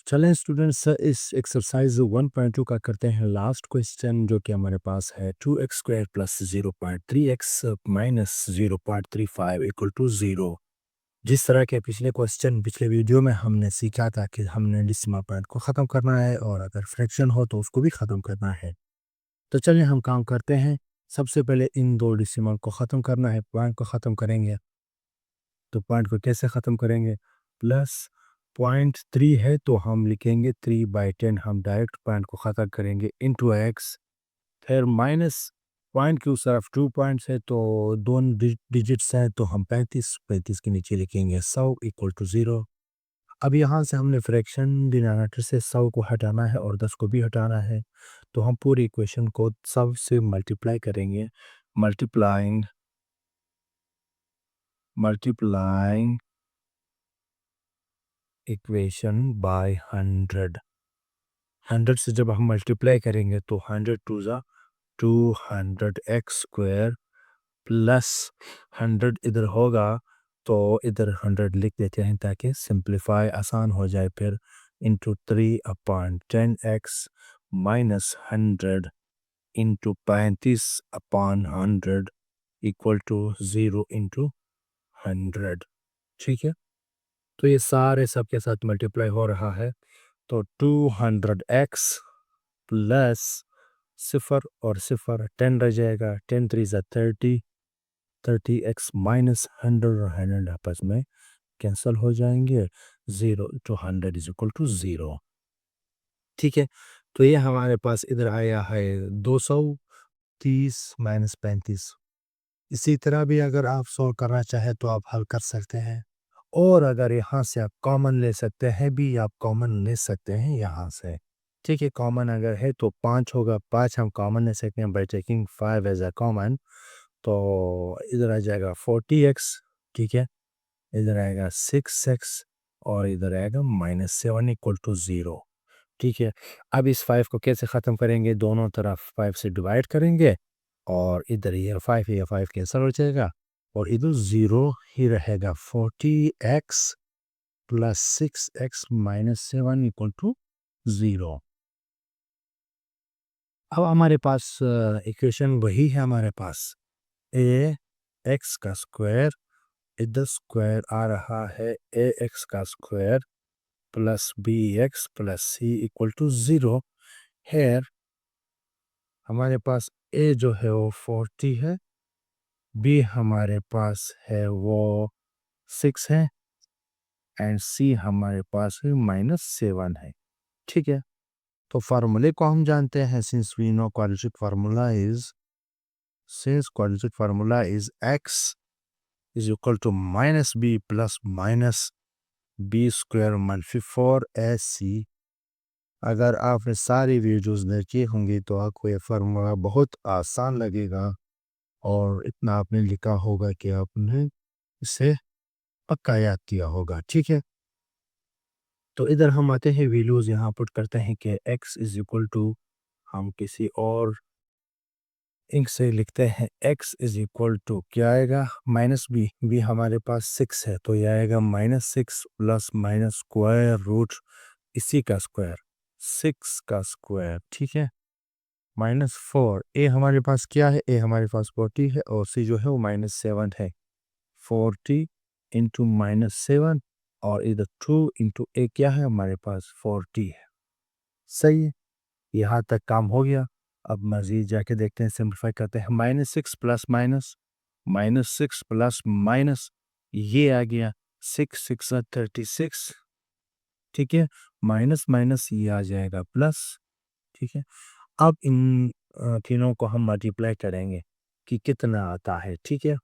चलें स्टूडेंट्स इस एक्सरसाइज 1.2 का करते हैं लास्ट क्वेश्चन जो कि हमारे पास है 2x square plus 0.3x minus 0.35 equal to 0। जिस तरह के पिछले क्वेश्चन पिछले वीडियो में हमने सीखा था कि हमने डेसिमल पॉइंट को ख़त्म करना है और अगर फ्रैक्शन हो तो उसको भी ख़त्म करना है। तो चलिए हम काम करते हैं। सबसे पहले इन दो डेसिमल को ख़त्म करना है, पॉइंट को ख़त्म करेंगे। तो पॉइंट को कैसे ख़त्म करेंगे? प्लस 0.3 है तो हम लिखेंगे 3/10, हम डायरेक्ट पॉइंट को ख़त्म करेंगे इनटू एक्स। फिर माइनस पॉइंट की उस तरफ 2 पॉइंट्स है तो दोनों डिजिट्स हैं तो हम 35 के नीचे लिखेंगे 100 इक्वल टू 0। अब यहाँ से हमने फ्रैक्शन डिनोमिनेटर से 100 को हटाना है और 10 को भी हटाना है, तो हम पूरी इक्वेशन को 100 से मल्टीप्लाई करेंगे। Multiplying multiplying equation by 100। 100 से जब हम मल्टीप्लाई करेंगे तो 100 टू ज़ा 200x स्क्वायर प्लस 100 इधर होगा तो इधर 100 लिख देते हैं ताकि सिंप्लीफाई आसान हो जाए। फिर into 3/10x minus 100 into 35/100 equal to 0 into 100। ठीक है, तो ये सारे सब के साथ मल्टीप्लाई हो रहा है तो 200x प्लस सिफर और सिफर 10 रह जाएगा, 10 3 ज़ा 30, 30x माइनस 100 और 100 आपस में कैंसिल हो जाएंगे, 0 टू 100 इज इक्वल टू 0। ठीक है, तो ये हमारे पास इधर आया है 230 माइनस 35। इसी तरह भी अगर आप सॉल्व करना चाहें तो आप हल कर सकते हैं, और अगर यहाँ से आप कॉमन ले सकते हैं भी, आप कॉमन ले सकते हैं यहाँ से। ठीक है, कॉमन अगर है तो 5 होगा, 5 हम कॉमन ले सकते हैं by taking 5 as a common. तो इधर आ जाएगा 40x। ठीक है, इधर आएगा 6x और इधर आएगा -7 इक्वल टू 0। ठीक है, अब इस 5 को कैसे ख़त्म करेंगे? दोनों तरफ 5 से डिवाइड करेंगे और इधर ये 5 कैंसिल हो जाएगा और इधर 0 ही रहेगा। 40x plus 6x minus 7 equal to 0। अब हमारे पास इक्वेशन वही है हमारे पास, ए एक्स का स्क्वायर, इधर स्क्वायर आ रहा है ए एक्स का square plus B X plus C equal to 0। Here हमारे पास ए जो है वो 40 है, बी हमारे पास है वो 6 है एंड सी हमारे पास है -7 है। ठीक है, तो फार्मूले को हम जानते हैं, since we know quadratic formula is x is equal to minus B plus minus B square multi 4ac। अगर आपने सारी वीडियोस देखी होंगी तो आपको ये फार्मूला बहुत आसान लगेगा और इतना आपने लिखा होगा कि आपने इसे पक्का याद किया होगा। ठीक है, तो इधर हम आते हैं, वैल्यूज यहाँ पुट करते हैं कि x इज इक्वल टू, हम किसी और इंक से लिखते हैं, x इज इक्वल टू क्या आएगा? माइनस बी, बी हमारे पास 6 है तो यह आएगा -6 प्लस माइनस स्क्वायर रूट इसी का स्क्वायर 6 का स्क्वायर। ठीक है, -4, ए हमारे पास क्या है? ए हमारे पास 40 है और सी जो है वो -7 है। 40 इंटू -7 और इधर 2 इंटू ए क्या है हमारे पास? 40 है। सही है, यहाँ तक काम हो गया। अब मज़ीद जाके देखते हैं, सिंप्लीफाई करते हैं। -6 प्लस माइनस, -6 प्लस माइनस, ये आ गया 6 6 36। ठीक है, माइनस माइनस ये आ जाएगा प्लस। ठीक है, अब इन तीनों को हम मल्टीप्लाई करेंगे कि कितना आता है। ठीक है,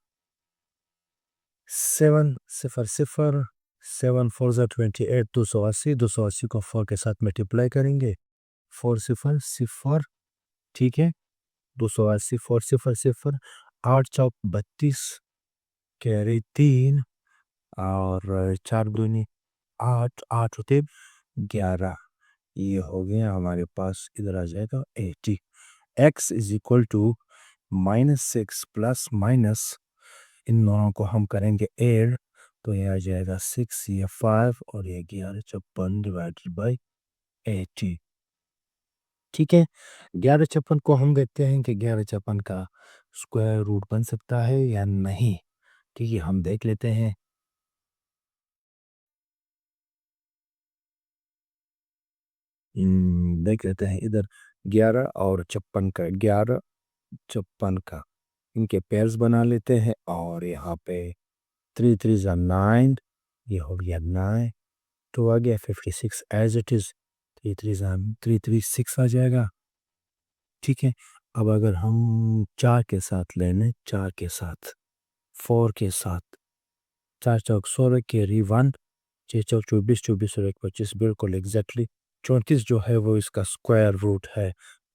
7 0 0, 7 4 28, 280, 280 को 4 के साथ मल्टीप्लाई करेंगे, 4 0 0। ठीक है, 280 4 0 0, 8 चौक 32, कैरी 3 और 4 दूनी 8, 8 होते 11। ये हो गया हमारे पास, इधर आ जाएगा 80। x is equal to -6 plus minus, इन दोनों को हम करेंगे ऐड तो ये आ जाएगा 6, ये 5 और ये 11 56 डिवाइडेड बाई 80। ठीक है, 1156 को हम देखते हैं कि 1156 का स्क्वायर रूट बन सकता है या नहीं। ठीक है, हम देख लेते हैं। देख लेते हैं इधर 11 और 56 का, 11 56 का इनके पेयर्स बना लेते हैं और यहाँ पे 3 3 ज़ा 9, ये हो गया 9, तो आ गया 56 एज इट इज़, 3 3 ज़ा 336 आ जाएगा। ठीक है, अब अगर हम 4 के साथ ले लें, 4 के साथ, 4 के साथ, 4 चौक 16 कैरी 1, 6 चौक 24, 24 और 1 25, बिल्कुल एग्जैक्टली 34 जो है वो इसका स्क्वायर रूट है।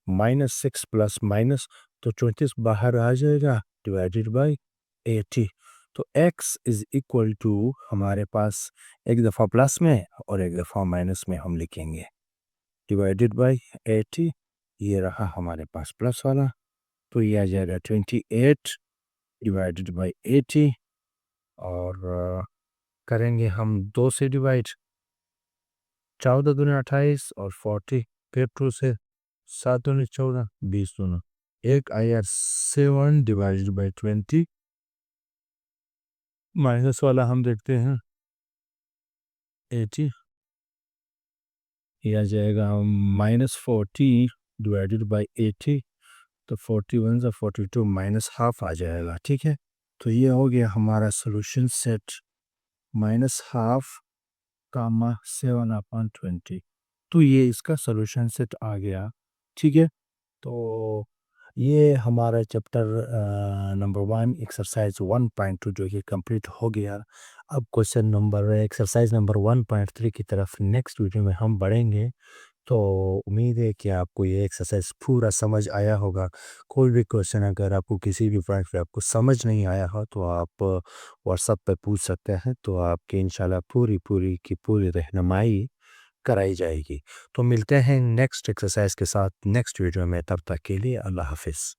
-6 प्लस माइनस, तो 34 बाहर आ जाएगा डिवाइडेड बाय 80। तो x इज इक्वल टू हमारे पास एक दफ़ा प्लस में और एक दफ़ा माइनस में हम लिखेंगे डिवाइडेड बाय 80। ये रहा हमारे पास प्लस वाला, तो ये आ जाएगा 28 डिवाइडेड बाय 80 और करेंगे हम 2 से डिवाइड, 14 दूनी 28 और 40 फिर 2 से, 7 दूनी 14, 20 दूना, एक आया 7 डिवाइडेड बाय 20, माइनस वाला हम देखते हैं 80, ये आ जाएगा -40 डिवाइडेड बाय 80, तो 41 ज़ा 42 माइनस हाफ आ जाएगा। ठीक है, तो ये हो गया हमारा सॉल्यूशन सेट, माइनस हाफ कामा 7/20, तो ये इसका सॉल्यूशन सेट आ गया। ठीक है, तो ये हमारा चैप्टर नंबर 1 एक्सरसाइज 1.2 जो कि कंप्लीट हो गया। अब क्वेश्चन नंबर एक्सरसाइज नंबर 1.3 की तरफ नेक्स्ट वीडियो में हम बढ़ेंगे। तो उम्मीद है कि आपको ये एक्सरसाइज पूरा समझ आया होगा। कोई भी क्वेश्चन अगर आपको किसी भी पॉइंट पे आपको समझ नहीं आया हो तो आप व्हाट्सएप पे पूछ सकते हैं, तो आपकी इंशाल्लाह पूरी पूरी की पूरी रहनुमाई कराई जाएगी। तो मिलते हैं नेक्स्ट एक्सरसाइज के साथ नेक्स्ट वीडियो में, तब तक के लिए अल्लाह हाफ़िज़।